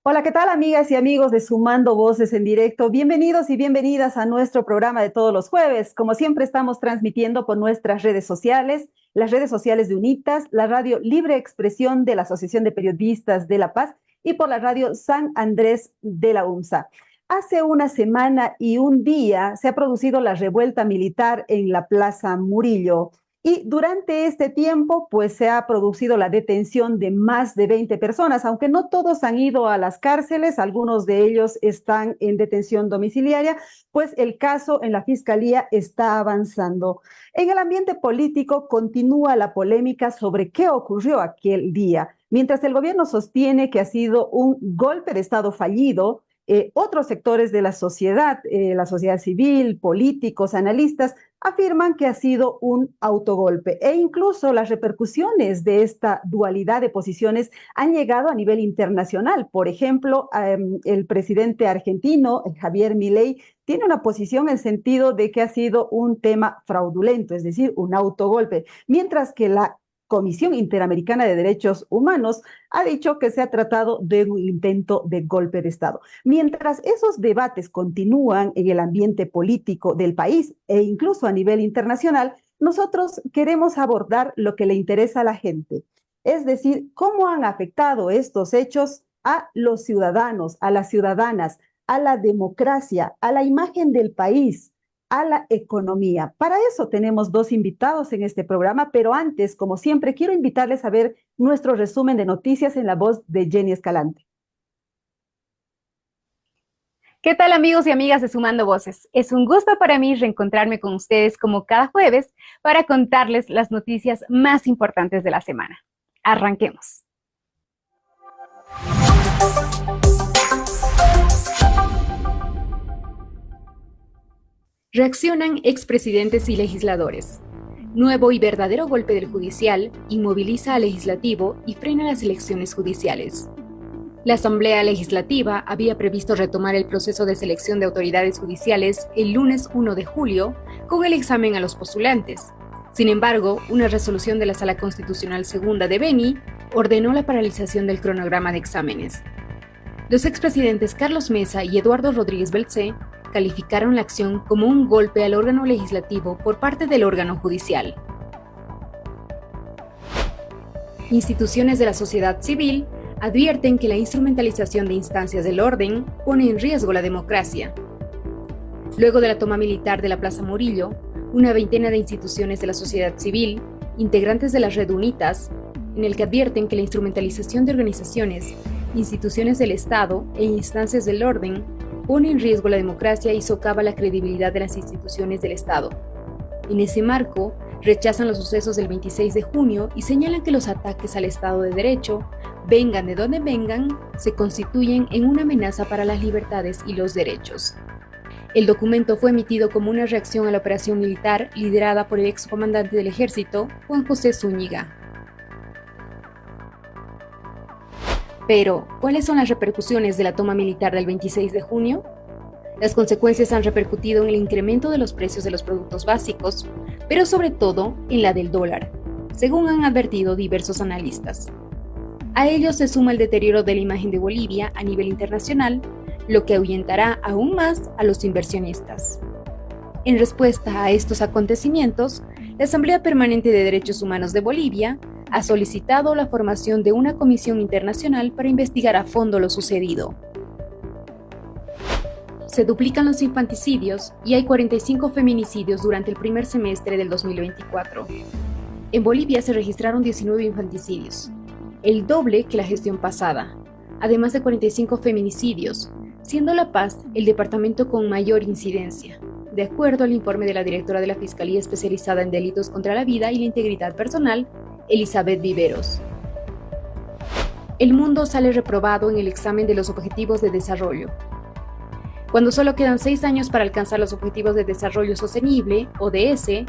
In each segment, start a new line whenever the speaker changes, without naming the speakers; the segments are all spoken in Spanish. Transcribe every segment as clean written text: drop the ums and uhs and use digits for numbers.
Hola, ¿qué tal amigas y amigos de Sumando Voces en Directo? Bienvenidos y bienvenidas a nuestro programa de todos los jueves. Como siempre estamos transmitiendo por nuestras redes sociales, las redes sociales de UNITAS, la radio Libre Expresión de la Asociación de Periodistas de La Paz y por la radio San Andrés de la UNSA. Hace una semana y un día se ha producido la revuelta militar en la Plaza Murillo. Y durante este tiempo, pues se ha producido la detención de más de 20 personas, aunque no todos han ido a las cárceles, algunos de ellos están en detención domiciliaria, pues el caso en la Fiscalía está avanzando. En el ambiente político continúa la polémica sobre qué ocurrió aquel día. Mientras el gobierno sostiene que ha sido un golpe de Estado fallido, otros sectores de la sociedad civil, políticos, analistas, afirman que ha sido un autogolpe e incluso las repercusiones de esta dualidad de posiciones han llegado a nivel internacional. Por ejemplo, el presidente argentino, Javier Milei, tiene una posición en sentido de que ha sido un tema fraudulento, es decir, un autogolpe, mientras que la Comisión Interamericana de Derechos Humanos ha dicho que se ha tratado de un intento de golpe de Estado. Mientras esos debates continúan en el ambiente político del país e incluso a nivel internacional, nosotros queremos abordar lo que le interesa a la gente, es decir, cómo han afectado estos hechos a los ciudadanos, a las ciudadanas, a la democracia, a la imagen del país, a la economía. Para eso tenemos dos invitados en este programa, pero antes, como siempre, quiero invitarles a ver nuestro resumen de noticias en la voz de Jenny Escalante.
¿Qué tal amigos y amigas de Sumando Voces? Es un gusto para mí reencontrarme con ustedes como cada jueves para contarles las noticias más importantes de la semana. Arranquemos. Reaccionan expresidentes y legisladores. Nuevo y verdadero golpe del judicial inmoviliza al legislativo y frena las elecciones judiciales. La Asamblea Legislativa había previsto retomar el proceso de selección de autoridades judiciales el lunes 1 de julio con el examen a los postulantes. Sin embargo, una resolución de la Sala Constitucional Segunda de Beni ordenó la paralización del cronograma de exámenes. Los expresidentes Carlos Mesa y Eduardo Rodríguez Belcé calificaron la acción como un golpe al órgano legislativo por parte del órgano judicial. Instituciones de la sociedad civil advierten que la instrumentalización de instancias del orden pone en riesgo la democracia. Luego de la toma militar de la Plaza Murillo, una veintena de instituciones de la sociedad civil, integrantes de la red UNITAS, en el que advierten que la instrumentalización de organizaciones, instituciones del Estado e instancias del orden pone en riesgo la democracia y socava la credibilidad de las instituciones del Estado. En ese marco, rechazan los sucesos del 26 de junio y señalan que los ataques al Estado de Derecho, vengan de donde vengan, se constituyen en una amenaza para las libertades y los derechos. El documento fue emitido como una reacción a la operación militar liderada por el excomandante del Ejército, Juan José Zúñiga. Pero, ¿cuáles son las repercusiones de la toma militar del 26 de junio? Las consecuencias han repercutido en el incremento de los precios de los productos básicos, pero sobre todo en la del dólar, según han advertido diversos analistas. A ello se suma el deterioro de la imagen de Bolivia a nivel internacional, lo que ahuyentará aún más a los inversionistas. En respuesta a estos acontecimientos, la Asamblea Permanente de Derechos Humanos de Bolivia ha solicitado la formación de una comisión internacional para investigar a fondo lo sucedido. Se duplican los infanticidios y hay 45 feminicidios durante el primer semestre del 2024. En Bolivia se registraron 19 infanticidios, el doble que la gestión pasada, además de 45 feminicidios, siendo La Paz el departamento con mayor incidencia, de acuerdo al informe de la directora de la Fiscalía Especializada en Delitos contra la Vida y la Integridad Personal, Elizabeth Viveros. El mundo sale reprobado en el examen de los Objetivos de Desarrollo. Cuando solo quedan 6 años para alcanzar los Objetivos de Desarrollo Sostenible, ODS,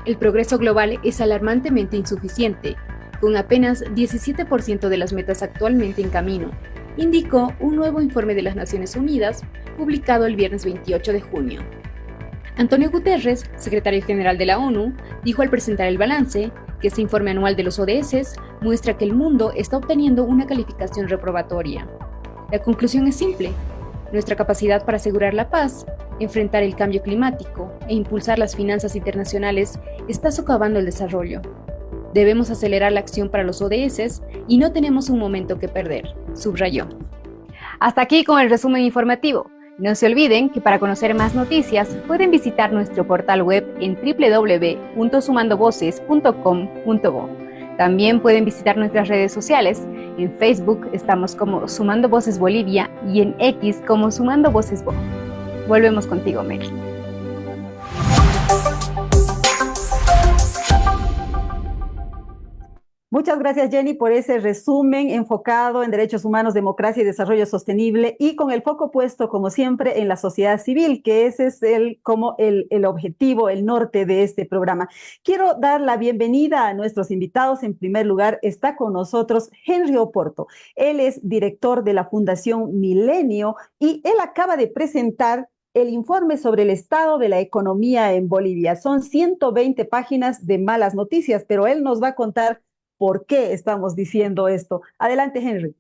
el progreso global es alarmantemente insuficiente, con apenas 17% de las metas actualmente en camino, indicó un nuevo informe de las Naciones Unidas publicado el viernes 28 de junio. Antonio Guterres, secretario general de la ONU, dijo al presentar el balance que este informe anual de los ODS muestra que el mundo está obteniendo una calificación reprobatoria. La conclusión es simple: nuestra capacidad para asegurar la paz, enfrentar el cambio climático e impulsar las finanzas internacionales está socavando el desarrollo. Debemos acelerar la acción para los ODS y no tenemos un momento que perder, subrayó. Hasta aquí con el resumen informativo. No se olviden que para conocer más noticias pueden visitar nuestro portal web en www.sumandovoces.com.bo. También pueden visitar nuestras redes sociales. En Facebook estamos como Sumando Voces Bolivia y en X como Sumando Voces Bo. Volvemos contigo, Mary.
Muchas gracias, Jenny, por ese resumen enfocado en derechos humanos, democracia y desarrollo sostenible y con el foco puesto, como siempre, en la sociedad civil, que ese es el objetivo, el norte de este programa. Quiero dar la bienvenida a nuestros invitados. En primer lugar, está con nosotros Henry Oporto. Él es director de la Fundación Milenio y él acaba de presentar el informe sobre el estado de la economía en Bolivia. Son 120 páginas de malas noticias, pero él nos va a contar por qué estamos diciendo esto. Adelante, Henry.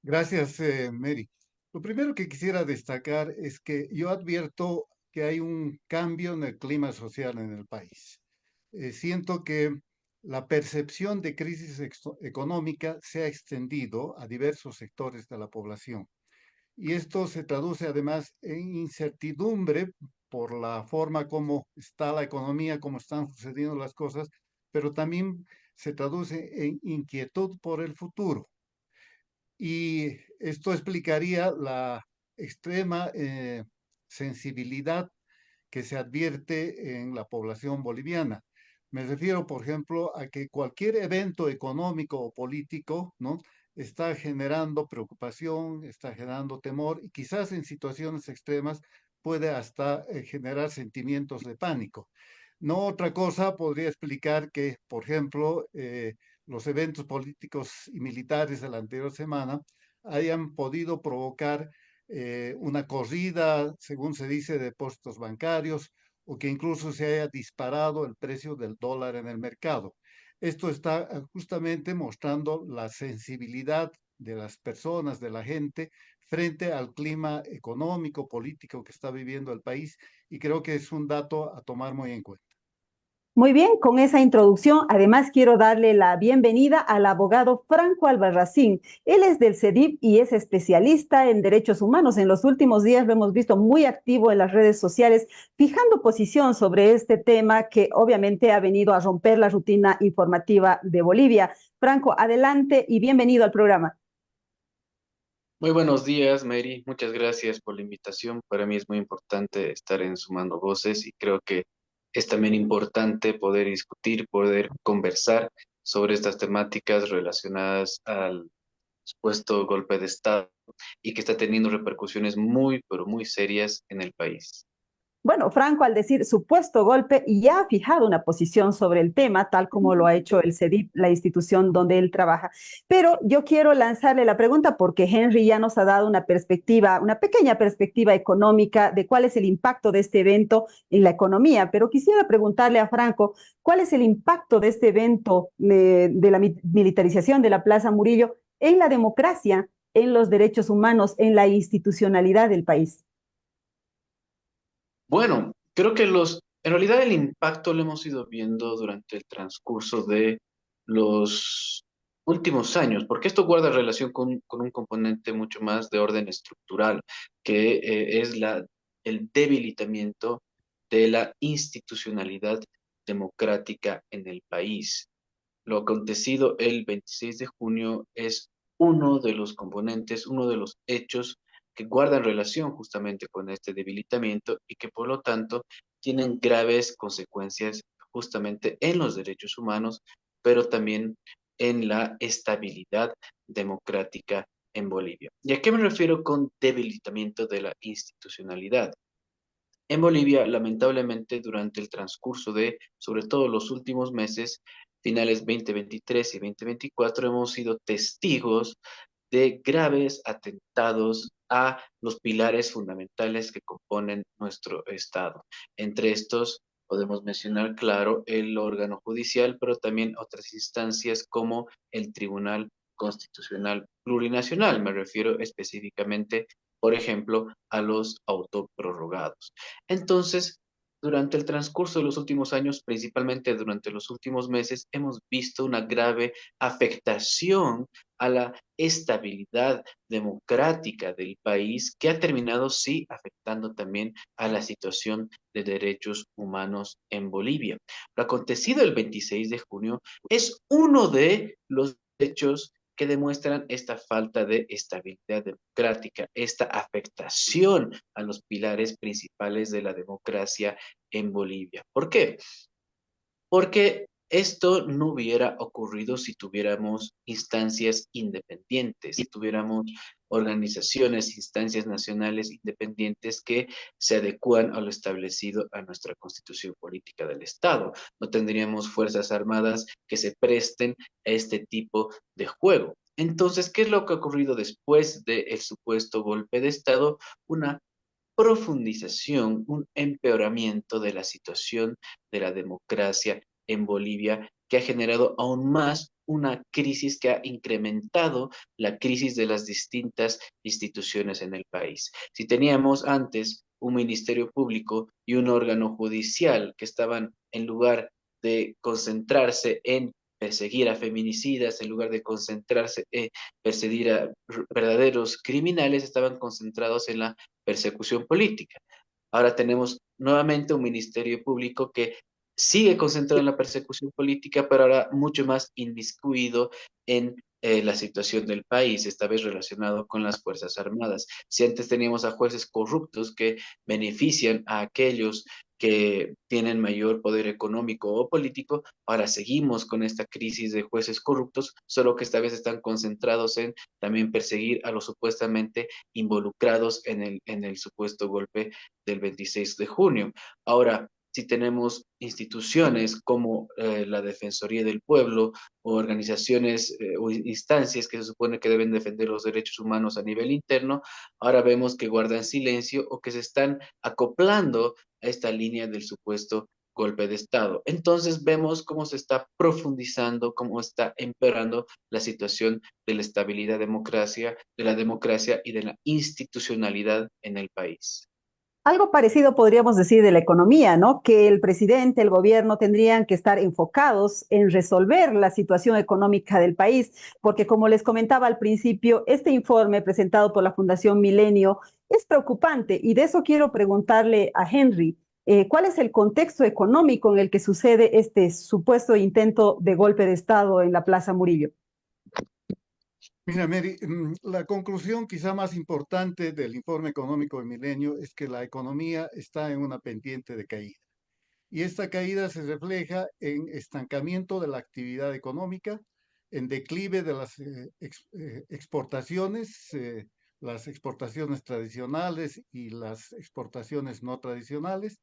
Gracias, Mary. Lo primero que quisiera destacar es que yo advierto que hay un cambio en el clima social en el país. Siento que la percepción de crisis económica se ha extendido a diversos sectores de la población. Y esto se traduce además en incertidumbre por la forma como está la economía, cómo están sucediendo las cosas, pero también se traduce en inquietud por el futuro. Y esto explicaría la extrema sensibilidad que se advierte en la población boliviana. Me refiero, por ejemplo, a que cualquier evento económico o político, ¿no?, está generando preocupación, está generando temor y quizás en situaciones extremas puede hasta generar sentimientos de pánico. No otra cosa podría explicar que, por ejemplo, los eventos políticos y militares de la anterior semana hayan podido provocar una corrida, según se dice, de depósitos bancarios o que incluso se haya disparado el precio del dólar en el mercado. Esto está justamente mostrando la sensibilidad de las personas, de la gente, frente al clima económico, político que está viviendo el país, y creo que es un dato a tomar muy en cuenta.
Muy bien, con esa introducción, además quiero darle la bienvenida al abogado Franco Albarracín. Él es del CEDIP y es especialista en derechos humanos. En los últimos días lo hemos visto muy activo en las redes sociales, fijando posición sobre este tema que obviamente ha venido a romper la rutina informativa de Bolivia. Franco, adelante y bienvenido al programa.
Muy buenos días, Mary. Muchas gracias por la invitación. Para mí es muy importante estar en Sumando Voces y creo que es también importante poder discutir, poder conversar sobre estas temáticas relacionadas al supuesto golpe de Estado y que está teniendo repercusiones muy, pero muy serias en el país.
Bueno, Franco, al decir supuesto golpe, ya ha fijado una posición sobre el tema, tal como lo ha hecho el CEDIP, la institución donde él trabaja. Pero yo quiero lanzarle la pregunta porque Henry ya nos ha dado una perspectiva, una pequeña perspectiva económica de cuál es el impacto de este evento en la economía. Pero quisiera preguntarle a Franco, ¿cuál es el impacto de este evento de la militarización de la Plaza Murillo en la democracia, en los derechos humanos, en la institucionalidad del país?
Bueno, creo que en realidad el impacto lo hemos ido viendo durante el transcurso de los últimos años, porque esto guarda relación con un componente mucho más de orden estructural, que es el debilitamiento de la institucionalidad democrática en el país. Lo acontecido el 26 de junio es uno de los componentes, uno de los hechos que guardan relación justamente con este debilitamiento y que por lo tanto tienen graves consecuencias justamente en los derechos humanos, pero también en la estabilidad democrática en Bolivia. ¿Y a qué me refiero con debilitamiento de la institucionalidad? En Bolivia, lamentablemente, durante el transcurso de, sobre todo los últimos meses, finales 2023 y 2024, hemos sido testigos de graves atentados a los pilares fundamentales que componen nuestro Estado. Entre estos podemos mencionar, claro, el órgano judicial, pero también otras instancias como el Tribunal Constitucional Plurinacional. Me refiero específicamente, por ejemplo, a los autoprorrogados. Entonces, durante el transcurso de los últimos años, principalmente durante los últimos meses, hemos visto una grave afectación a la estabilidad democrática del país, que ha terminado, sí, afectando también a la situación de derechos humanos en Bolivia. Lo acontecido el 26 de junio es uno de los hechos que demuestran esta falta de estabilidad democrática, esta afectación a los pilares principales de la democracia en Bolivia. ¿Por qué? Porque esto no hubiera ocurrido si tuviéramos instancias independientes, si tuviéramos organizaciones, instancias nacionales independientes que se adecúan a lo establecido a nuestra constitución política del Estado. No tendríamos fuerzas armadas que se presten a este tipo de juego. Entonces, ¿qué es lo que ha ocurrido después del supuesto golpe de Estado? Una profundización, un empeoramiento de la situación de la democracia en Bolivia, que ha generado aún más una crisis que ha incrementado la crisis de las distintas instituciones en el país. Si teníamos antes un ministerio público y un órgano judicial que estaban, en lugar de concentrarse en perseguir a feminicidas, en lugar de concentrarse en perseguir a verdaderos criminales, estaban concentrados en la persecución política. Ahora tenemos nuevamente un ministerio público que sigue concentrado en la persecución política, pero ahora mucho más inmiscuido en la situación del país, esta vez relacionado con las Fuerzas Armadas. Si antes teníamos a jueces corruptos que benefician a aquellos que tienen mayor poder económico o político, ahora seguimos con esta crisis de jueces corruptos, solo que esta vez están concentrados en también perseguir a los supuestamente involucrados en el supuesto golpe del 26 de junio. Ahora, si tenemos instituciones como la Defensoría del Pueblo o organizaciones o instancias que se supone que deben defender los derechos humanos a nivel interno, ahora vemos que guardan silencio o que se están acoplando a esta línea del supuesto golpe de Estado. Entonces vemos cómo se está profundizando, cómo está empeorando la situación de la estabilidad de la democracia y de la institucionalidad en el país.
Algo parecido podríamos decir de la economía, ¿no? Que el presidente, el gobierno tendrían que estar enfocados en resolver la situación económica del país, porque como les comentaba al principio, este informe presentado por la Fundación Milenio es preocupante y de eso quiero preguntarle a Henry. ¿Cuál es el contexto económico en el que sucede este supuesto intento de golpe de Estado en la Plaza Murillo?
Mira, Mary, la conclusión quizá más importante del informe económico de Milenio es que la economía está en una pendiente de caída. Y esta caída se refleja en estancamiento de la actividad económica, en declive de las exportaciones, las exportaciones tradicionales y las exportaciones no tradicionales,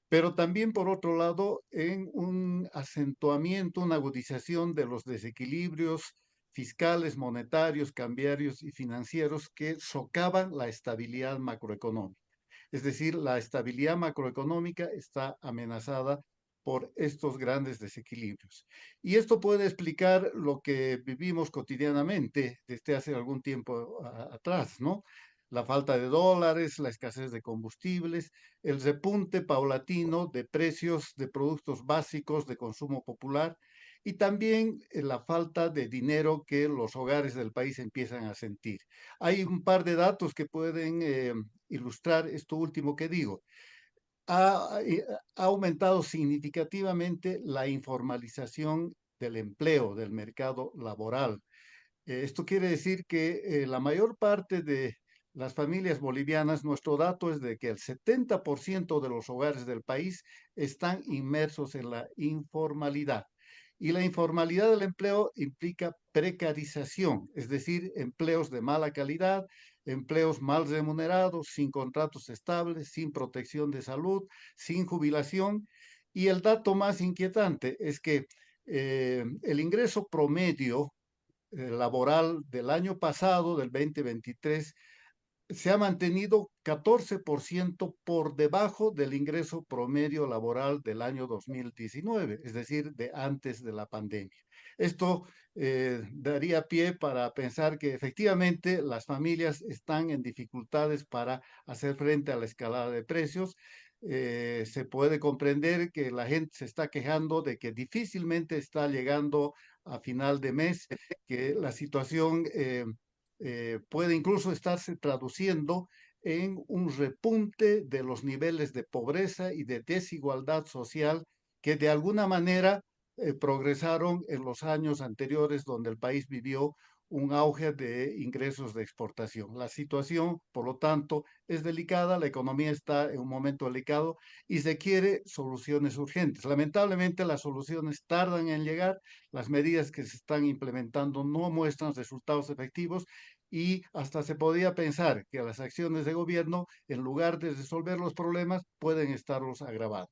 pero también, por otro lado, en un acentuamiento, una agudización de los desequilibrios fiscales, monetarios, cambiarios y financieros que socavan la estabilidad macroeconómica. Es decir, la estabilidad macroeconómica está amenazada por estos grandes desequilibrios. Y esto puede explicar lo que vivimos cotidianamente desde hace algún tiempo atrás, ¿no? La falta de dólares, la escasez de combustibles, el repunte paulatino de precios de productos básicos de consumo popular y también la falta de dinero que los hogares del país empiezan a sentir. Hay un par de datos que pueden ilustrar esto último que digo. Ha aumentado significativamente la informalización del empleo, del mercado laboral. Esto quiere decir que la mayor parte de las familias bolivianas, nuestro dato es de que el 70% de los hogares del país están inmersos en la informalidad. Y la informalidad del empleo implica precarización, es decir, empleos de mala calidad, empleos mal remunerados, sin contratos estables, sin protección de salud, sin jubilación. Y el dato más inquietante es que el ingreso promedio laboral del año pasado, del 2023, se ha mantenido 14% por debajo del ingreso promedio laboral del año 2019, es decir, de antes de la pandemia. Esto daría pie para pensar que efectivamente las familias están en dificultades para hacer frente a la escalada de precios. Se puede comprender que la gente se está quejando de que difícilmente está llegando a final de mes, que la situación puede incluso estarse traduciendo en un repunte de los niveles de pobreza y de desigualdad social que de alguna manera progresaron en los años anteriores donde el país vivió un auge de ingresos de exportación. La situación, por lo tanto, es delicada, la economía está en un momento delicado y se quiere soluciones urgentes. Lamentablemente, las soluciones tardan en llegar, las medidas que se están implementando no muestran resultados efectivos y hasta se podía pensar que las acciones de gobierno, en lugar de resolver los problemas, pueden estarlos agravando.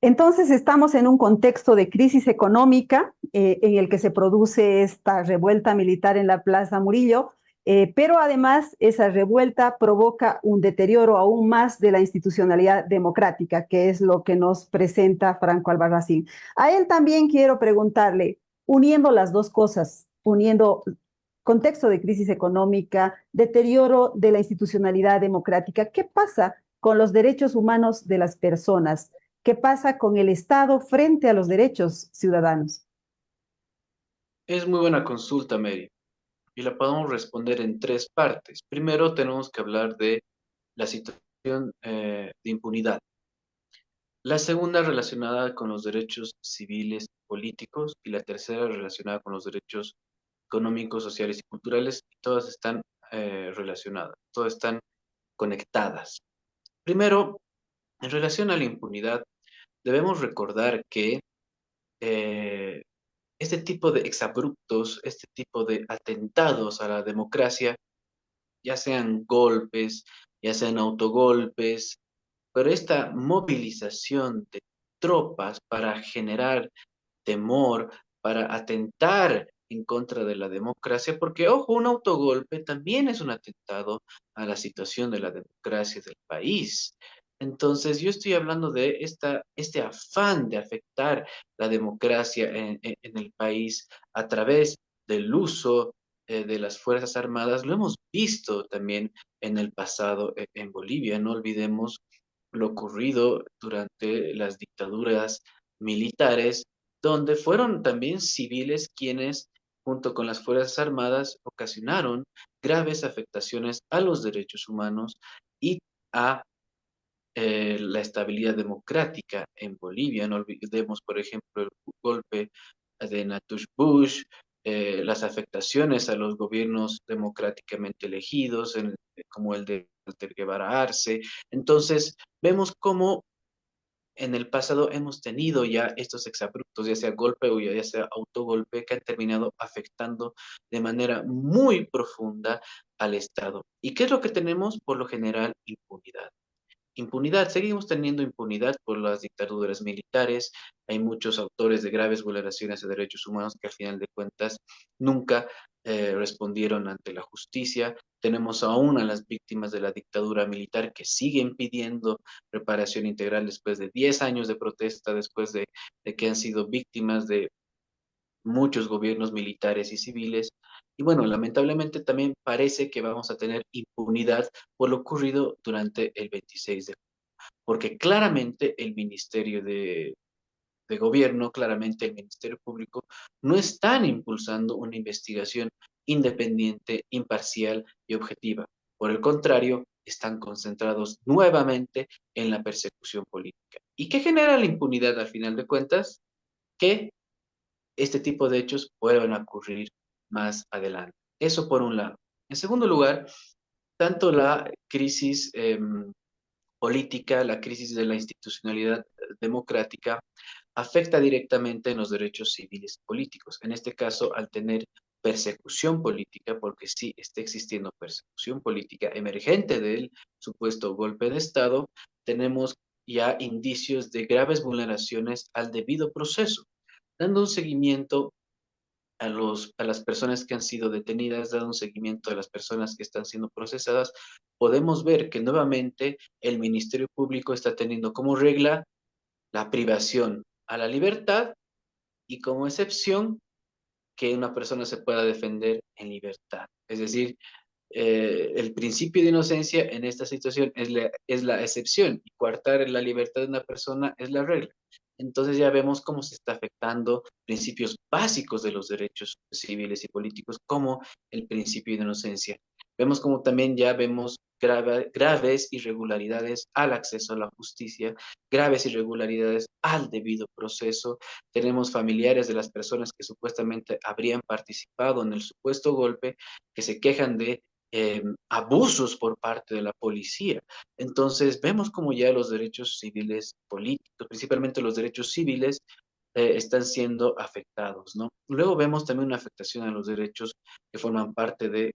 Entonces estamos en un contexto de crisis económica en el que se produce esta revuelta militar en la Plaza Murillo, pero además esa revuelta provoca un deterioro aún más de la institucionalidad democrática, que es lo que nos presenta Franco Albarracín. A él también quiero preguntarle, uniendo las dos cosas, uniendo contexto de crisis económica, deterioro de la institucionalidad democrática, ¿qué pasa con los derechos humanos de las personas? ¿Qué pasa con el Estado frente a los derechos ciudadanos?
Es muy buena consulta, Mary, y la podemos responder en tres partes. Primero, tenemos que hablar de la situación de impunidad. La segunda relacionada con los derechos civiles y políticos y la tercera relacionada con los derechos económicos, sociales y culturales. Y todas están relacionadas, todas están conectadas. Primero, en relación a la impunidad, debemos recordar que eh, este tipo de exabruptos, este tipo de atentados a la democracia, ya sean golpes, ya sean autogolpes, pero esta movilización de tropas para generar temor, para atentar en contra de la democracia, porque, ojo, un autogolpe también es un atentado a la situación de la democracia del país. Entonces, yo estoy hablando de este afán de afectar la democracia en el país a través del uso de las Fuerzas Armadas. Lo hemos visto también en el pasado en Bolivia. No olvidemos lo ocurrido durante las dictaduras militares donde fueron también civiles quienes, junto con las Fuerzas Armadas, ocasionaron graves afectaciones a los derechos humanos y a la estabilidad democrática en Bolivia. No olvidemos, por ejemplo, el golpe de Natush Bush, las afectaciones a los gobiernos democráticamente elegidos, como el de Walter Guevara Arce. Entonces, vemos cómo en el pasado hemos tenido ya estos exabruptos, ya sea golpe o ya sea autogolpe, que han terminado afectando de manera muy profunda al Estado. ¿Y qué es lo que tenemos? Por lo general, impunidad. Impunidad, seguimos teniendo impunidad por las dictaduras militares. Hay muchos autores de graves vulneraciones de derechos humanos que al final de cuentas nunca respondieron ante la justicia. Tenemos aún a las víctimas de la dictadura militar que siguen pidiendo reparación integral después de 10 años de protesta, después de que han sido víctimas de muchos gobiernos militares y civiles. Y bueno, lamentablemente también parece que vamos a tener impunidad por lo ocurrido durante el 26 de junio, porque claramente el Ministerio de Gobierno, claramente el Ministerio Público, no están impulsando una investigación independiente, imparcial y objetiva. Por el contrario, están concentrados nuevamente en la persecución política. ¿Y qué genera la impunidad al final de cuentas? Que este tipo de hechos vuelvan a ocurrir más adelante. Eso por un lado. En segundo lugar, tanto la crisis política, la crisis de la institucionalidad democrática, afecta directamente en los derechos civiles y políticos. En este caso, al tener persecución política, porque sí está existiendo persecución política emergente del supuesto golpe de Estado, tenemos ya indicios de graves vulneraciones al debido proceso, dando un seguimiento a las personas que han sido detenidas, dando un seguimiento a las personas que están siendo procesadas, podemos ver que nuevamente el Ministerio Público está teniendo como regla la privación a la libertad y como excepción que una persona se pueda defender en libertad. Es decir, el principio de inocencia en esta situación es la excepción y coartar la libertad de una persona es la regla. Entonces ya vemos cómo se está afectando principios básicos de los derechos civiles y políticos, como el principio de inocencia. Vemos como también ya vemos graves irregularidades al acceso a la justicia, graves irregularidades al debido proceso. Tenemos familiares de las personas que supuestamente habrían participado en el supuesto golpe que se quejan de abusos por parte de la policía. Entonces, vemos como ya los derechos civiles políticos, principalmente los derechos civiles, están siendo afectados, ¿no? Luego vemos también una afectación a los derechos que forman parte de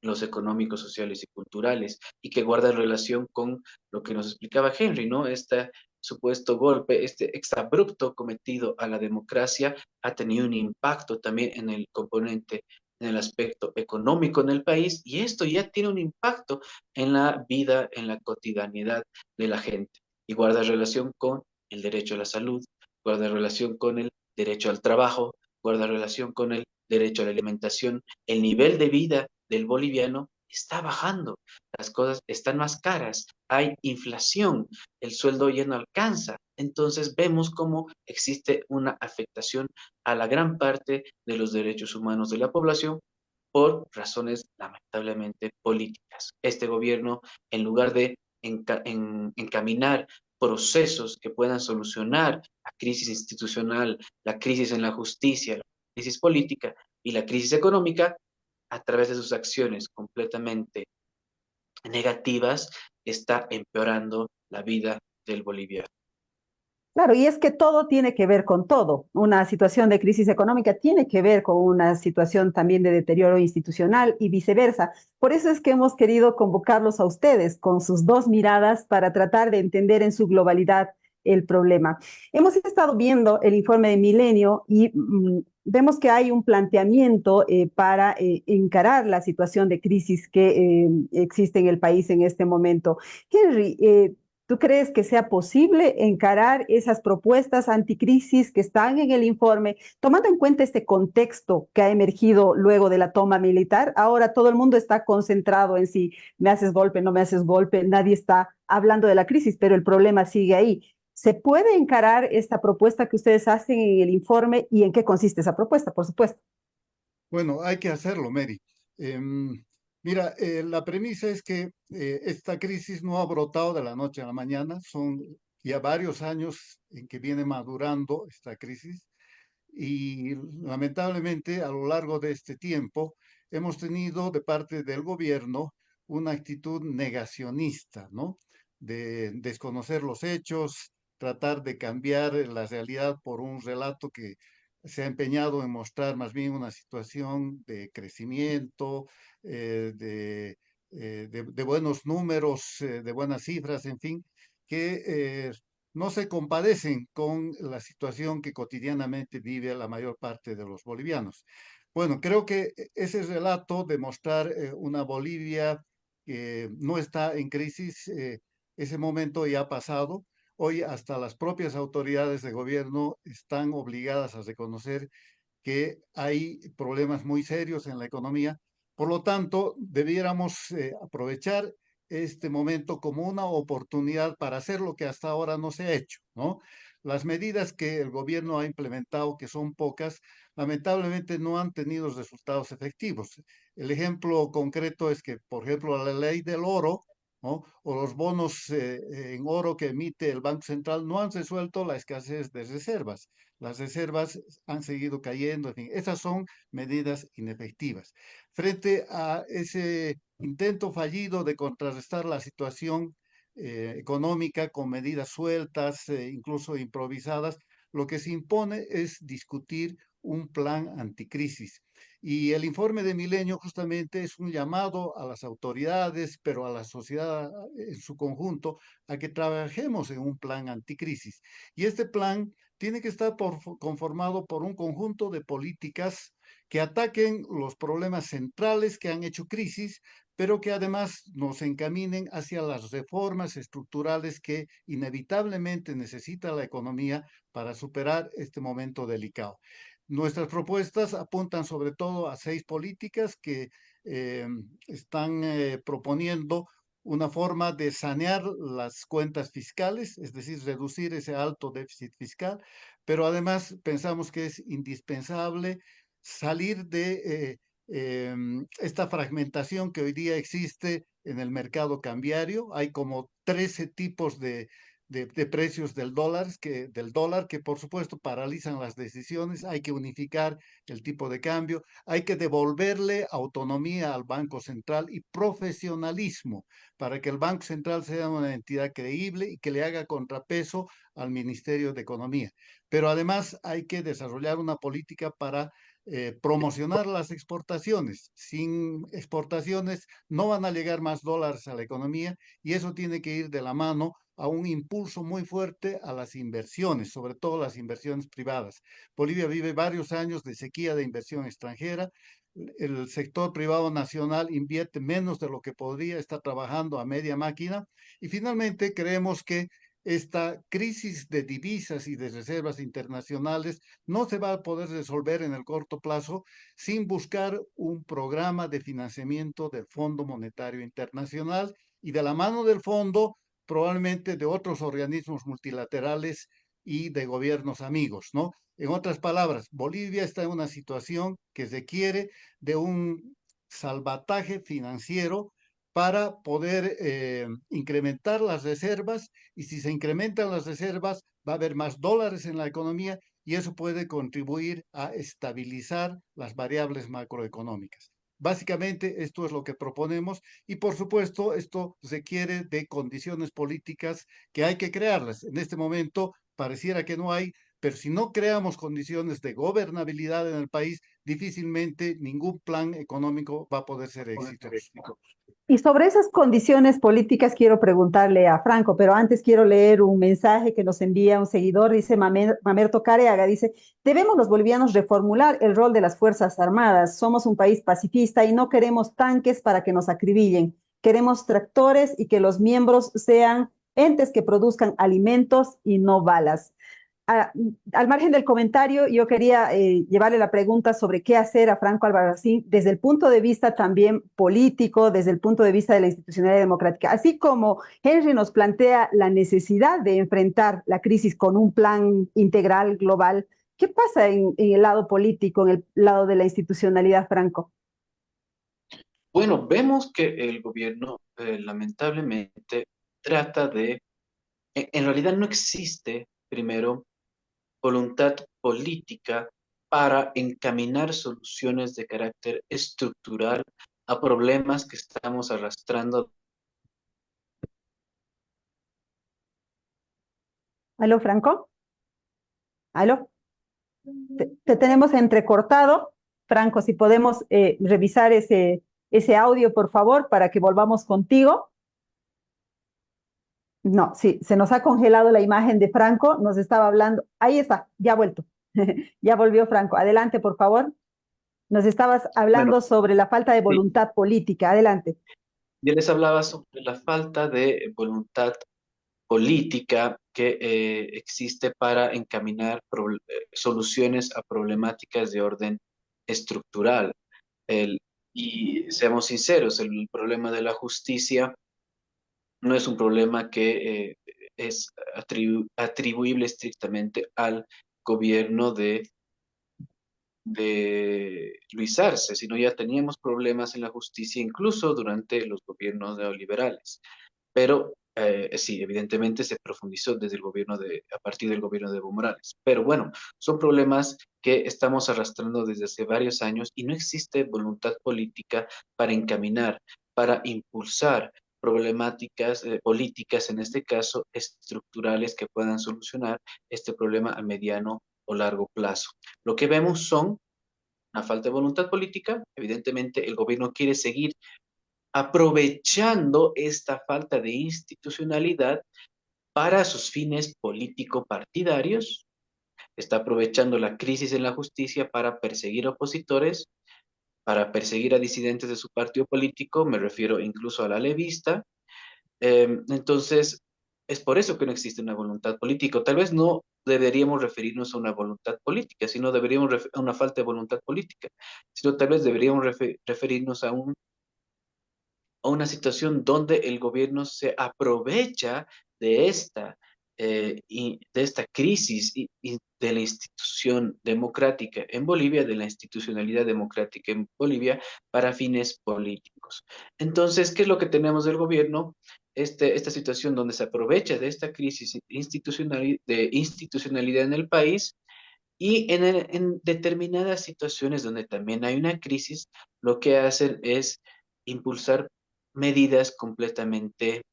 los económicos, sociales y culturales, y que guardan relación con lo que nos explicaba Henry, ¿no? Este supuesto golpe, este exabrupto cometido a la democracia ha tenido un impacto también en el componente, en el aspecto económico en el país, y esto ya tiene un impacto en la vida, en la cotidianidad de la gente, y guarda relación con el derecho a la salud, guarda relación con el derecho al trabajo, guarda relación con el derecho a la alimentación, el nivel de vida del boliviano está bajando, las cosas están más caras, hay inflación, el sueldo ya no alcanza. Entonces vemos cómo existe una afectación a la gran parte de los derechos humanos de la población por razones lamentablemente políticas. Este gobierno, en lugar de encaminar procesos que puedan solucionar la crisis institucional, la crisis en la justicia, la crisis política y la crisis económica, a través de sus acciones completamente negativas, está empeorando la vida del boliviano.
Claro, y es que todo tiene que ver con todo. Una situación de crisis económica tiene que ver con una situación también de deterioro institucional y viceversa. Por eso es que hemos querido convocarlos a ustedes con sus dos miradas para tratar de entender en su globalidad el problema. Hemos estado viendo el informe de Milenio y vemos que hay un planteamiento para encarar la situación de crisis que existe en el país en este momento. Henry, ¿tú crees que sea posible encarar esas propuestas anticrisis que están en el informe, tomando en cuenta este contexto que ha emergido luego de la toma militar? Ahora todo el mundo está concentrado en si me haces golpe, no me haces golpe, nadie está hablando de la crisis, pero el problema sigue ahí. ¿Se puede encarar esta propuesta que ustedes hacen en el informe y en qué consiste esa propuesta, por supuesto?
Bueno, hay que hacerlo, Mary. Mira, la premisa es que esta crisis no ha brotado de la noche a la mañana, son ya varios años en que viene madurando esta crisis y lamentablemente a lo largo de este tiempo hemos tenido de parte del gobierno una actitud negacionista, ¿no? De desconocer los hechos, tratar de cambiar la realidad por un relato que se ha empeñado en mostrar más bien una situación de crecimiento, de buenos números, de buenas cifras, en fin, que no se compadecen con la situación que cotidianamente vive la mayor parte de los bolivianos. Bueno, creo que ese relato de mostrar una Bolivia que no está en crisis, ese momento ya ha pasado. Hoy hasta las propias autoridades de gobierno están obligadas a reconocer que hay problemas muy serios en la economía. Por lo tanto, debiéramos aprovechar este momento como una oportunidad para hacer lo que hasta ahora no se ha hecho, ¿no? Las medidas que el gobierno ha implementado, que son pocas, lamentablemente no han tenido resultados efectivos. El ejemplo concreto es que, por ejemplo, la ley del oro, ¿no? O los bonos en oro que emite el Banco Central no han resuelto la escasez de reservas. Las reservas han seguido cayendo, en fin, esas son medidas inefectivas. Frente a ese intento fallido de contrarrestar la situación económica con medidas sueltas, incluso improvisadas, lo que se impone es discutir un plan anticrisis. Y el informe de Milenio justamente es un llamado a las autoridades, pero a la sociedad en su conjunto, a que trabajemos en un plan anticrisis. Y este plan tiene que estar conformado por un conjunto de políticas que ataquen los problemas centrales que han hecho crisis, pero que además nos encaminen hacia las reformas estructurales que inevitablemente necesita la economía para superar este momento delicado. Nuestras propuestas apuntan sobre todo a 6 políticas que eh, están proponiendo una forma de sanear las cuentas fiscales, es decir, reducir ese alto déficit fiscal, pero además pensamos que es indispensable salir de esta fragmentación que hoy día existe en el mercado cambiario. Hay como 13 tipos de precios del dólar que por supuesto paralizan las decisiones. Hay que unificar el tipo de cambio, hay que devolverle autonomía al Banco Central y profesionalismo para que el Banco Central sea una entidad creíble y que le haga contrapeso al Ministerio de Economía. Pero además hay que desarrollar una política para promocionar las exportaciones. Sin exportaciones no van a llegar más dólares a la economía y eso tiene que ir de la mano a un impulso muy fuerte a las inversiones, sobre todo las inversiones privadas. Bolivia vive varios años de sequía de inversión extranjera. El sector privado nacional invierte menos de lo que podría, está trabajando a media máquina y finalmente creemos que esta crisis de divisas y de reservas internacionales no se va a poder resolver en el corto plazo sin buscar un programa de financiamiento del Fondo Monetario Internacional y de la mano del fondo probablemente de otros organismos multilaterales y de gobiernos amigos, ¿no? En otras palabras, Bolivia está en una situación que requiere de un salvataje financiero para poder incrementar las reservas y si se incrementan las reservas va a haber más dólares en la economía y eso puede contribuir a estabilizar las variables macroeconómicas. Básicamente esto es lo que proponemos y por supuesto esto requiere de condiciones políticas que hay que crearlas. En este momento pareciera que no hay, pero si no creamos condiciones de gobernabilidad en el país, difícilmente ningún plan económico va a poder ser exitoso.
Y sobre esas condiciones políticas quiero preguntarle a Franco, pero antes quiero leer un mensaje que nos envía un seguidor, dice Mamerto Careaga, dice, debemos los bolivianos reformular el rol de las Fuerzas Armadas. Somos un país pacifista y no queremos tanques para que nos acribillen. Queremos tractores y que los miembros sean entes que produzcan alimentos y no balas. a- Al margen del comentario, yo quería llevarle la pregunta sobre qué hacer a Franco Albarracín desde el punto de vista también político, desde el punto de vista de la institucionalidad democrática. Así como Henry nos plantea la necesidad de enfrentar la crisis con un plan integral, global, ¿qué pasa en el lado político, en el lado de la institucionalidad, Franco?
Bueno, vemos que el gobierno lamentablemente trata de, en realidad no existe, primero, voluntad política para encaminar soluciones de carácter estructural a problemas que estamos arrastrando.
¿Aló, Franco? ¿Aló? Te tenemos entrecortado. Franco, si podemos revisar ese audio, por favor, para que volvamos contigo. No, sí, se nos ha congelado la imagen de Franco, nos estaba hablando. Ahí está, ya ha vuelto. Ya volvió Franco. Adelante, por favor. Nos estabas
Bueno,
hablando sobre la falta de
sí,
voluntad política. Adelante.
yo les hablaba sobre la falta de voluntad política que existe para encaminar soluciones a problemáticas de orden estructural. El, y seamos sinceros, el problema de la justicia no es un problema que es atribuible estrictamente al gobierno de Luis Arce, sino ya teníamos problemas en la justicia incluso durante los gobiernos neoliberales. Pero sí, evidentemente se profundizó desde el a partir del gobierno de Evo Morales. Pero bueno, son problemas que estamos arrastrando desde hace varios años y no existe voluntad política para encaminar, para impulsar problemáticas políticas, en este caso estructurales, que puedan solucionar este problema a mediano o largo plazo. Lo que vemos son una falta de voluntad política. Evidentemente, el gobierno quiere seguir aprovechando esta falta de institucionalidad para sus fines político-partidarios, está aprovechando la crisis en la justicia para perseguir opositores, para perseguir a disidentes de su partido político, me refiero incluso a la levista. Entonces, es por eso que no existe una voluntad política. Tal vez no deberíamos referirnos a una voluntad política, sino deberíamos a una falta de voluntad política, sino tal vez deberíamos referirnos a una situación donde el gobierno se aprovecha de de esta crisis y de la institución democrática en Bolivia, de la institucionalidad democrática en Bolivia para fines políticos. Entonces, ¿qué es lo que tenemos del gobierno? Esta situación donde se aprovecha de esta crisis de institucionalidad en el país y en determinadas situaciones donde también hay una crisis, lo que hacen es impulsar medidas completamente,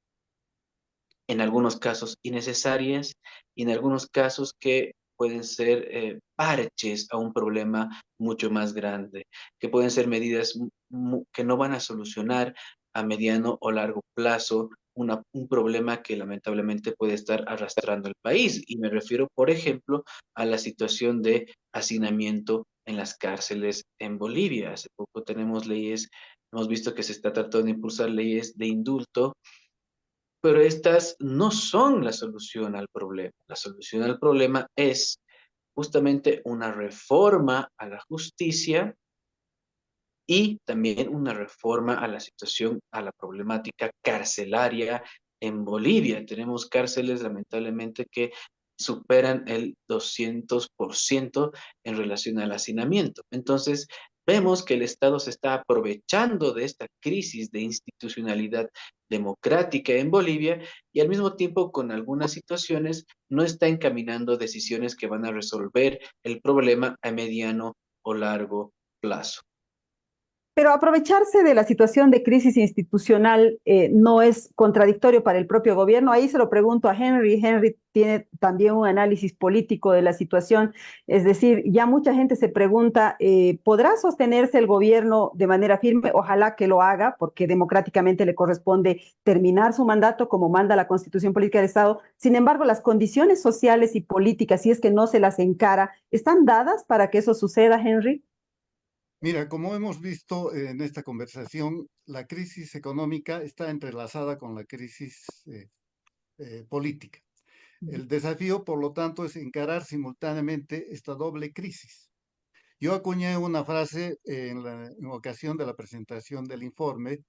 en algunos casos, innecesarias y en algunos casos que pueden ser parches a un problema mucho más grande, que pueden ser medidas que no van a solucionar a mediano o largo plazo un problema que lamentablemente puede estar arrastrando el país. Y me refiero, por ejemplo, a la situación de hacinamiento en las cárceles en Bolivia. Hace poco tenemos leyes, hemos visto que se está tratando de impulsar leyes de indulto, pero estas no son la solución al problema. La solución al problema es justamente una reforma a la justicia y también una reforma a la situación, a la problemática carcelaria en Bolivia. Tenemos cárceles, lamentablemente, que superan el 200% en relación al hacinamiento. Entonces, vemos que el Estado se está aprovechando de esta crisis de institucionalidad democrática en Bolivia y al mismo tiempo con algunas situaciones no está encaminando decisiones que van a resolver el problema a mediano o largo plazo.
Pero aprovecharse de la situación de crisis institucional no es contradictorio para el propio gobierno. Ahí se lo pregunto a Henry. Henry tiene también un análisis político de la situación. Es decir, ya mucha gente se pregunta, ¿podrá sostenerse el gobierno de manera firme? Ojalá que lo haga, porque democráticamente le corresponde terminar su mandato como manda la Constitución Política del Estado. Sin embargo, las condiciones sociales y políticas, si es que no se las encara, ¿están dadas para que eso suceda, Henry?
Mira, como hemos visto en esta conversación, la crisis económica está entrelazada con la crisis política. El desafío, por lo tanto, es encarar simultáneamente esta doble crisis. Yo acuñé una frase en ocasión de la presentación del informe,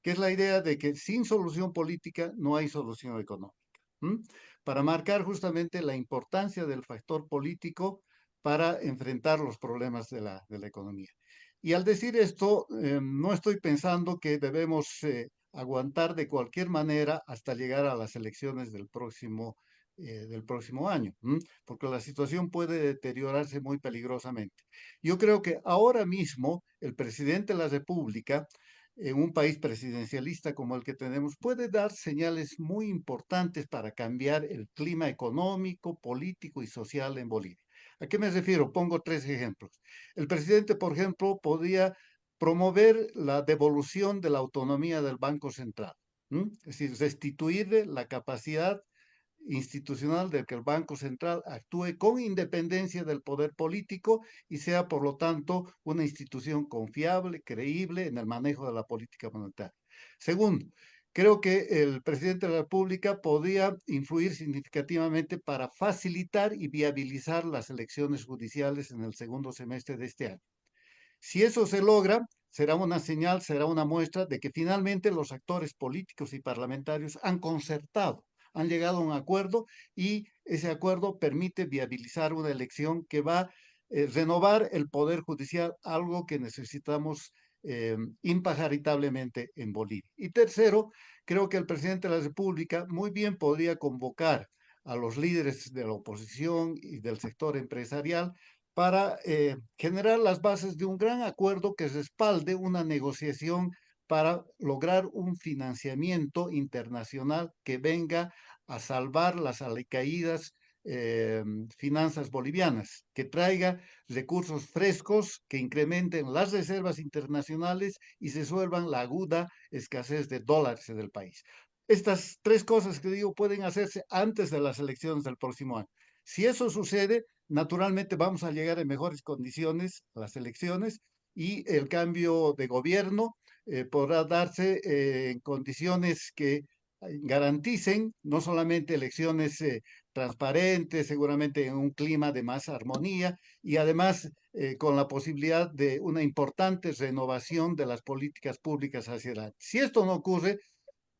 que es la idea de que sin solución política no hay solución económica. ¿M? Para marcar justamente la importancia del factor político para enfrentar los problemas de la economía. Y al decir esto, no estoy pensando que debemos aguantar de cualquier manera hasta llegar a las elecciones del próximo año, porque la situación puede deteriorarse muy peligrosamente. Yo creo que ahora mismo el presidente de la República, en un país presidencialista como el que tenemos, puede dar señales muy importantes para cambiar el clima económico, político y social en Bolivia. ¿A qué me refiero? Pongo tres ejemplos. El presidente, por ejemplo, podía promover la devolución de la autonomía del Banco Central, es decir, restituirle la capacidad institucional de que el Banco Central actúe con independencia del poder político y sea, por lo tanto, una institución confiable, creíble en el manejo de la política monetaria. Segundo, creo que el presidente de la República podía influir significativamente para facilitar y viabilizar las elecciones judiciales en el segundo semestre de este año. Si eso se logra, será una señal, será una muestra de que finalmente los actores políticos y parlamentarios han concertado, han llegado a un acuerdo y ese acuerdo permite viabilizar una elección que va a renovar el poder judicial, algo que necesitamos impajaritablemente en Bolivia. Y tercero, creo que el presidente de la República muy bien podría convocar a los líderes de la oposición y del sector empresarial para generar las bases de un gran acuerdo que respalde una negociación para lograr un financiamiento internacional que venga a salvar las alicaídas eh, finanzas bolivianas, que traiga recursos frescos que incrementen las reservas internacionales y se suelvan la aguda escasez de dólares en el país. Estas tres cosas que digo pueden hacerse antes de las elecciones del próximo año. Si eso sucede, naturalmente vamos a llegar en mejores condiciones a las elecciones y el cambio de gobierno podrá darse en condiciones que garanticen no solamente elecciones transparentes, seguramente en un clima de más armonía y además con la posibilidad de una importante renovación de las políticas públicas hacia adelante. Si esto no ocurre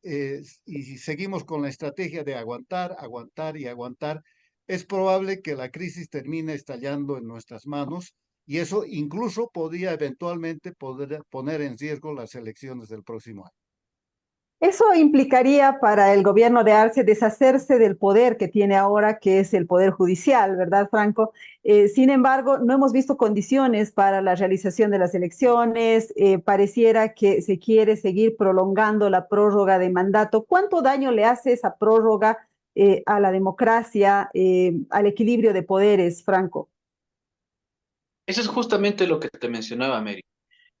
y si seguimos con la estrategia de aguantar, aguantar y aguantar, es probable que la crisis termine estallando en nuestras manos y eso incluso podría eventualmente poder poner en riesgo las elecciones del próximo año.
Eso implicaría para el gobierno de Arce deshacerse del poder que tiene ahora, que es el poder judicial, ¿verdad, Franco? Sin embargo, no hemos visto condiciones para la realización de las elecciones. Pareciera que se quiere seguir prolongando la prórroga de mandato. ¿Cuánto daño le hace esa prórroga a la democracia, al equilibrio de poderes, Franco?
Eso es justamente lo que te mencionaba, Mary.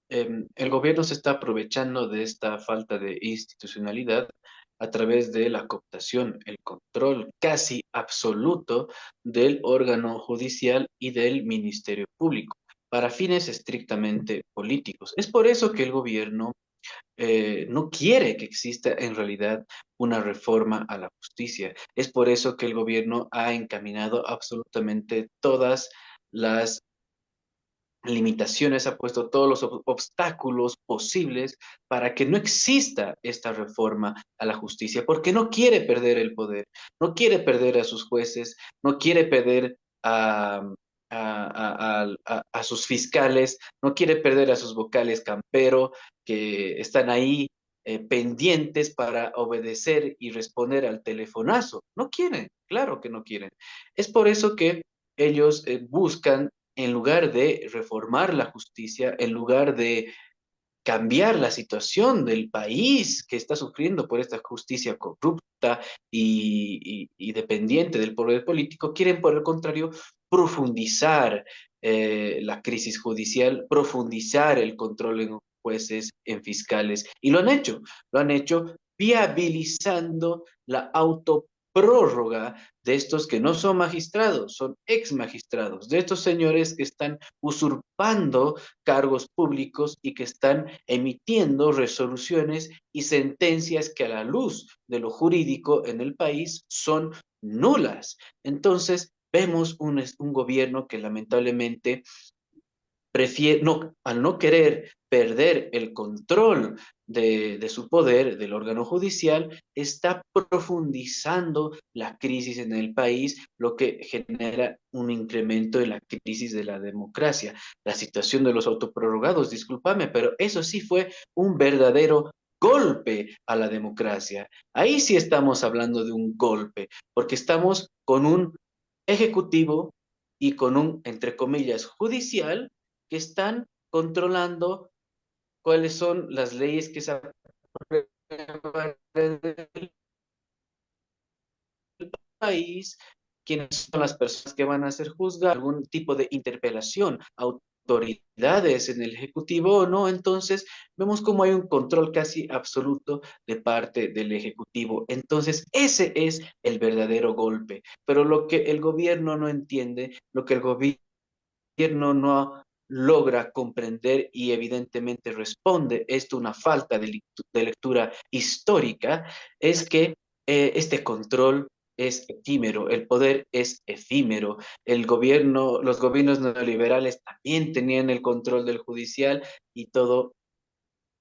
El gobierno se está aprovechando de esta falta de institucionalidad a través de la cooptación, el control casi absoluto del órgano judicial y del Ministerio Público para fines estrictamente políticos. Es por eso que el gobierno no quiere que exista en realidad una reforma a la justicia. Es por eso que el gobierno ha encaminado absolutamente todas las limitaciones, ha puesto todos los obstáculos posibles para que no exista esta reforma a la justicia, porque no quiere perder el poder, no quiere perder a sus jueces, no quiere perder a sus fiscales, no quiere perder a sus vocales campero que están ahí pendientes para obedecer y responder al telefonazo. No quieren, claro que no quieren. Es por eso que ellos buscan en lugar de reformar la justicia, en lugar de cambiar la situación del país que está sufriendo por esta justicia corrupta y dependiente del poder político, quieren por el contrario profundizar la crisis judicial, profundizar el control en jueces, en fiscales, y lo han hecho viabilizando la autoprórroga de estos que no son magistrados, son ex magistrados, de estos señores que están usurpando cargos públicos y que están emitiendo resoluciones y sentencias que a la luz de lo jurídico en el país son nulas. Entonces, vemos un gobierno que lamentablemente prefiere, no, al no querer perder el control de su poder, del órgano judicial, está profundizando la crisis en el país, lo que genera un incremento de la crisis de la democracia. La situación de los autoprorrogados, discúlpame, pero eso sí fue un verdadero golpe a la democracia. Ahí sí estamos hablando de un golpe, porque estamos con un ejecutivo y con un, entre comillas, judicial que están controlando cuáles son las leyes que se aprueban en el país, quiénes son las personas que van a ser juzgadas, algún tipo de interpelación, autoridades en el Ejecutivo o no. Entonces, vemos como hay un control casi absoluto de parte del Ejecutivo. Entonces, ese es el verdadero golpe. Pero lo que el gobierno no entiende, lo que el gobierno no logra comprender y evidentemente responde esto una falta de lectura histórica, es que este control es efímero, el poder es efímero, el gobierno, los gobiernos neoliberales también tenían el control del judicial y todo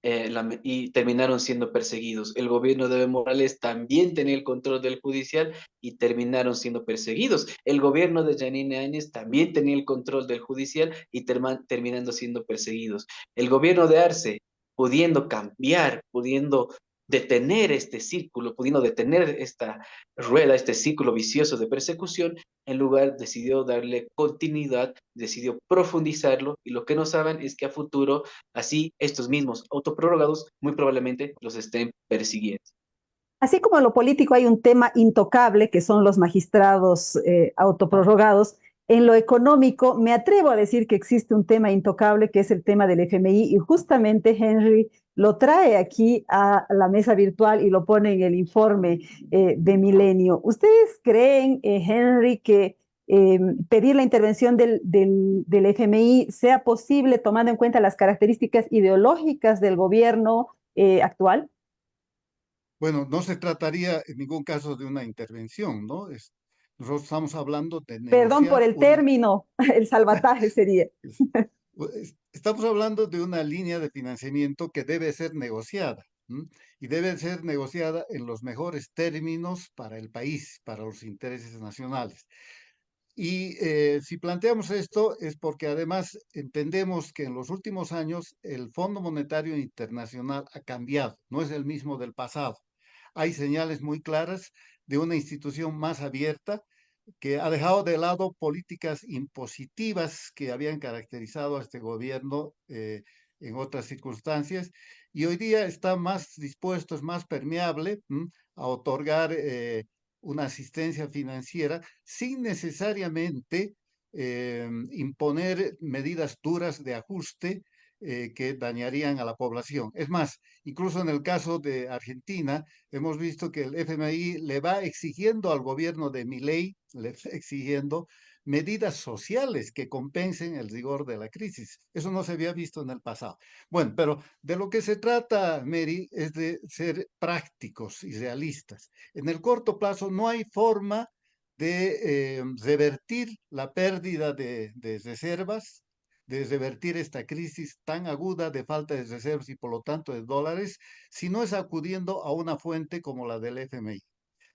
y terminaron siendo perseguidos. El gobierno de Evo Morales también tenía el control del judicial y terminaron siendo perseguidos. El gobierno de Yanine Áñez también tenía el control del judicial y terminando siendo perseguidos. El gobierno de Arce, pudiendo cambiar, pudiendo detener este círculo, pudiendo detener esta rueda, este círculo vicioso de persecución, en lugar decidió darle continuidad, decidió profundizarlo, y lo que no saben es que a futuro, así estos mismos autoprorrogados muy probablemente los estén persiguiendo.
Así como en lo político hay un tema intocable, que son los magistrados autoprorrogados, en lo económico me atrevo a decir que existe un tema intocable, que es el tema del FMI, y justamente Henry lo trae aquí a la mesa virtual y lo pone en el informe de Milenio. ¿Ustedes creen, Henry, que pedir la intervención del FMI sea posible tomando en cuenta las características ideológicas del gobierno actual?
Bueno, no se trataría en ningún caso de una intervención, ¿no? Nosotros estamos hablando de
Perdón por
negociar
el término, el salvataje sería.
es- estamos hablando de una línea de financiamiento que debe ser negociada, ¿m? Y debe ser negociada en los mejores términos para el país, para los intereses nacionales. Y si planteamos esto es porque además entendemos que en los últimos años el Fondo Monetario Internacional ha cambiado, no es el mismo del pasado. Hay señales muy claras de una institución más abierta que ha dejado de lado políticas impositivas que habían caracterizado a este gobierno en otras circunstancias, y hoy día está más dispuesto, es más permeable a otorgar una asistencia financiera sin necesariamente imponer medidas duras de ajuste que dañarían a la población. Es más, incluso en el caso de Argentina, hemos visto que el FMI le va exigiendo al gobierno de Milei, le está exigiendo medidas sociales que compensen el rigor de la crisis. Eso no se había visto en el pasado. Bueno, pero de lo que se trata, Mary, es de ser prácticos y realistas. En el corto plazo no hay forma de revertir la pérdida de reservas, de revertir esta crisis tan aguda de falta de reservas y por lo tanto de dólares, si no es acudiendo a una fuente como la del FMI.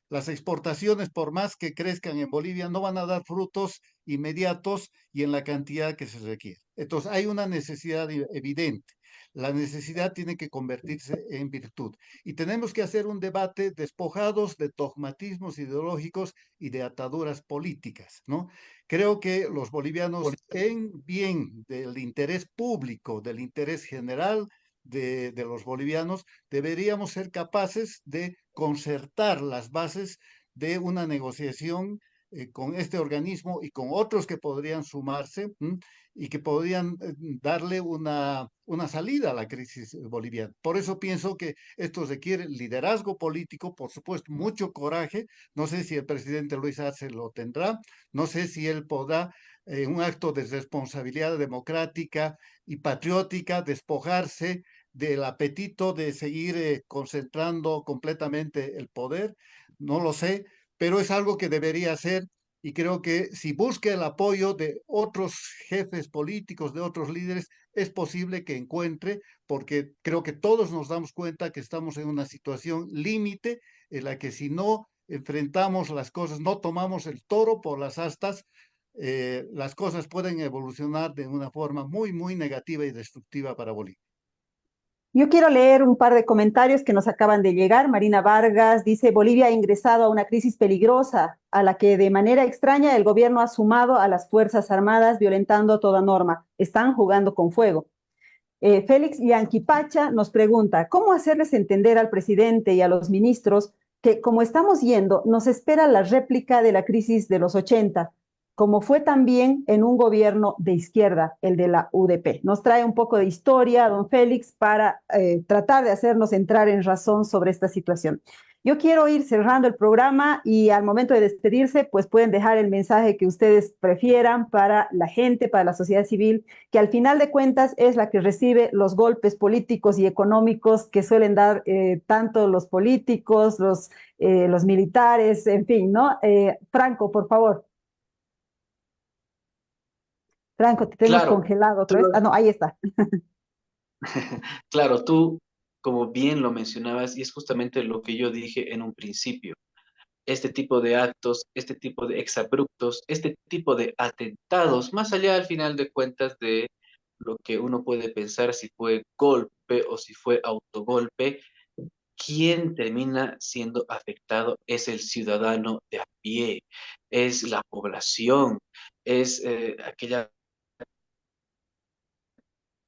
Las exportaciones, por más que crezcan en Bolivia, no van a dar frutos inmediatos y en la cantidad que se requiere. Entonces, hay una necesidad evidente. La necesidad tiene que convertirse en virtud. Y tenemos que hacer un debate despojados de dogmatismos ideológicos y de ataduras políticas, ¿no? Creo que los bolivianos, en bien del interés público, del interés general de los bolivianos, deberíamos ser capaces de concertar las bases de una negociación con este organismo y con otros que podrían sumarse y que podrían darle una salida a la crisis boliviana. Por eso pienso que esto requiere liderazgo político, por supuesto, mucho coraje. No sé si el presidente Luis Arce lo tendrá, no sé si él podrá, en un acto de responsabilidad democrática y patriótica, despojarse del apetito de seguir concentrando completamente el poder. No lo sé, pero es algo que debería hacer, y creo que si busca el apoyo de otros jefes políticos, de otros líderes, es posible que encuentre, porque creo que todos nos damos cuenta que estamos en una situación límite en la que si no enfrentamos las cosas, no tomamos el toro por las astas, las cosas pueden evolucionar de una forma muy, muy negativa y destructiva para Bolivia.
Yo quiero leer un par de comentarios que nos acaban de llegar. Marina Vargas dice, Bolivia ha ingresado a una crisis peligrosa a la que de manera extraña el gobierno ha sumado a las Fuerzas Armadas violentando toda norma. Están jugando con fuego. Félix Yanquipacha nos pregunta, ¿cómo hacerles entender al presidente y a los ministros que como estamos yendo, nos espera la réplica de la crisis de los 80, como fue también en un gobierno de izquierda, el de la UDP? Nos trae un poco de historia, don Félix, para tratar de hacernos entrar en razón sobre esta situación. Yo quiero ir cerrando el programa y al momento de despedirse, pues pueden dejar el mensaje que ustedes prefieran para la gente, para la sociedad civil, que al final de cuentas es la que recibe los golpes políticos y económicos que suelen dar tanto los políticos, los militares, en fin, ¿no? Franco, por favor. Franco, te tenemos
Claro,
congelado otra vez. Ah,
solo,
no, ahí está.
Claro, tú, como bien lo mencionabas, y es justamente lo que yo dije en un principio, este tipo de actos, este tipo de exabruptos, este tipo de atentados, más allá al final de cuentas de lo que uno puede pensar si fue golpe o si fue autogolpe, quien termina siendo afectado es el ciudadano de a pie, es la población, es aquella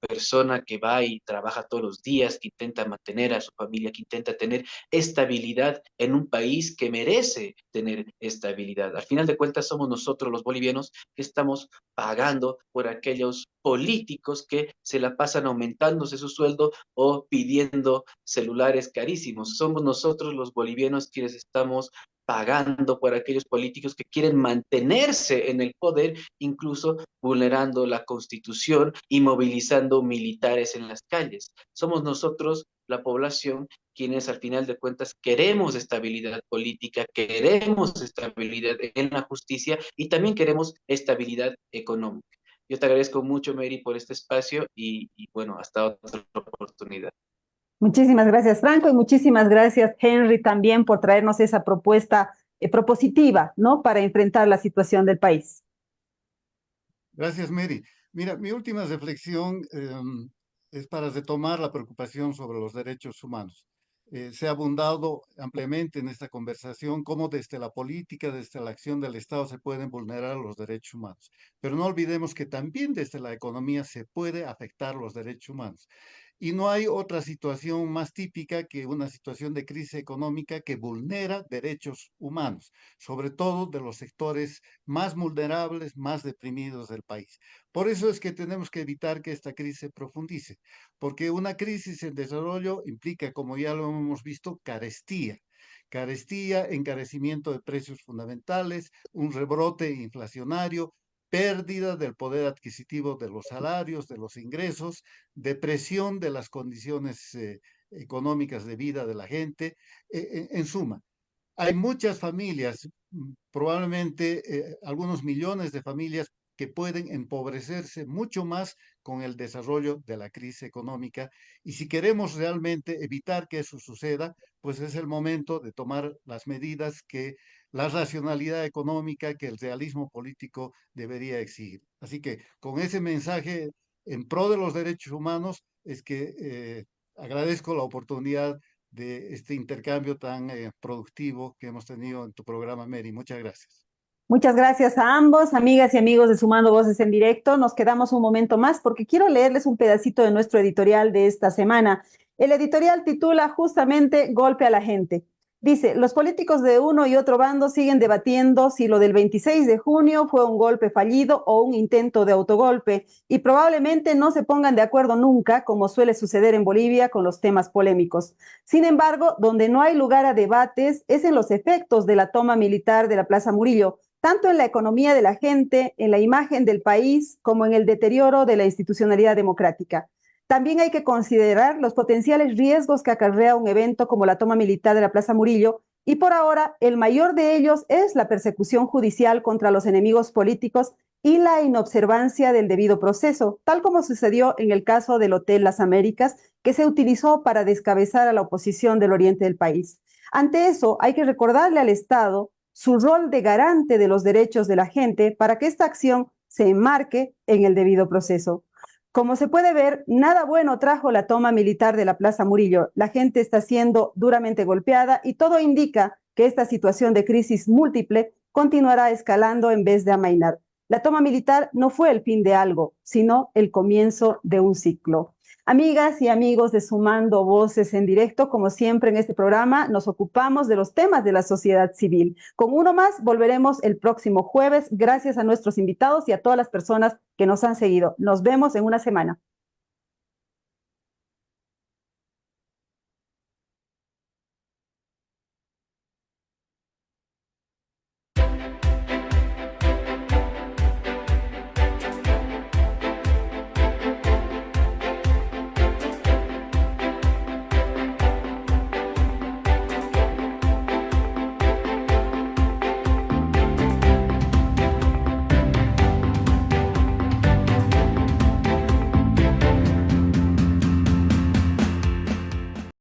persona que va y trabaja todos los días, que intenta mantener a su familia, que intenta tener estabilidad en un país que merece tener estabilidad. Al final de cuentas, somos nosotros los bolivianos que estamos pagando por aquellos políticos que se la pasan aumentándose su sueldo o pidiendo celulares carísimos. Somos nosotros los bolivianos quienes estamos pagando por aquellos políticos que quieren mantenerse en el poder, incluso vulnerando la Constitución y movilizando militares en las calles. Somos nosotros, la población, quienes al final de cuentas queremos estabilidad política, queremos estabilidad en la justicia y también queremos estabilidad económica. Yo te agradezco mucho, Mary, por este espacio y bueno, hasta otra oportunidad.
Muchísimas gracias, Franco, y muchísimas gracias, Henry, también por traernos esa propuesta propositiva, ¿no? Para enfrentar la situación del país.
Gracias, Mary. Mira, mi última reflexión es para retomar la preocupación sobre los derechos humanos. Se ha abundado ampliamente en esta conversación cómo desde la política, desde la acción del Estado se pueden vulnerar los derechos humanos. Pero no olvidemos que también desde la economía se puede afectar los derechos humanos. Y no hay otra situación más típica que una situación de crisis económica que vulnera derechos humanos, sobre todo de los sectores más vulnerables, más deprimidos del país. Por eso es que tenemos que evitar que esta crisis se profundice, porque una crisis en desarrollo implica, como ya lo hemos visto, carestía. Carestía, encarecimiento de precios fundamentales, un rebrote inflacionario, pérdida del poder adquisitivo de los salarios, de los ingresos, depresión de las condiciones económicas de vida de la gente. En suma, hay muchas familias, probablemente algunos millones de familias que pueden empobrecerse mucho más con el desarrollo de la crisis económica. Y si queremos realmente evitar que eso suceda, pues es el momento de tomar las medidas que la racionalidad económica, que el realismo político debería exigir. Así que con ese mensaje en pro de los derechos humanos es que agradezco la oportunidad de este intercambio tan productivo que hemos tenido en tu programa, Mary. Muchas gracias.
Muchas gracias a ambos, amigas y amigos de Sumando Voces en Directo. Nos quedamos un momento más porque quiero leerles un pedacito de nuestro editorial de esta semana. El editorial titula justamente Golpe a la gente. Dice, los políticos de uno y otro bando siguen debatiendo si lo del 26 de junio fue un golpe fallido o un intento de autogolpe y probablemente no se pongan de acuerdo nunca, como suele suceder en Bolivia con los temas polémicos. Sin embargo, donde no hay lugar a debates es en los efectos de la toma militar de la Plaza Murillo, tanto en la economía de la gente, en la imagen del país, como en el deterioro de la institucionalidad democrática. También hay que considerar los potenciales riesgos que acarrea un evento como la toma militar de la Plaza Murillo, y por ahora el mayor de ellos es la persecución judicial contra los enemigos políticos y la inobservancia del debido proceso, tal como sucedió en el caso del Hotel Las Américas, que se utilizó para descabezar a la oposición del oriente del país. Ante eso, hay que recordarle al Estado su rol de garante de los derechos de la gente para que esta acción se enmarque en el debido proceso. Como se puede ver, nada bueno trajo la toma militar de la Plaza Murillo. La gente está siendo duramente golpeada y todo indica que esta situación de crisis múltiple continuará escalando en vez de amainar. La toma militar no fue el fin de algo, sino el comienzo de un ciclo. Amigas y amigos de Sumando Voces en Directo, como siempre en este programa, nos ocupamos de los temas de la sociedad civil. Con uno más volveremos el próximo jueves, gracias a nuestros invitados y a todas las personas que nos han seguido. Nos vemos en una semana.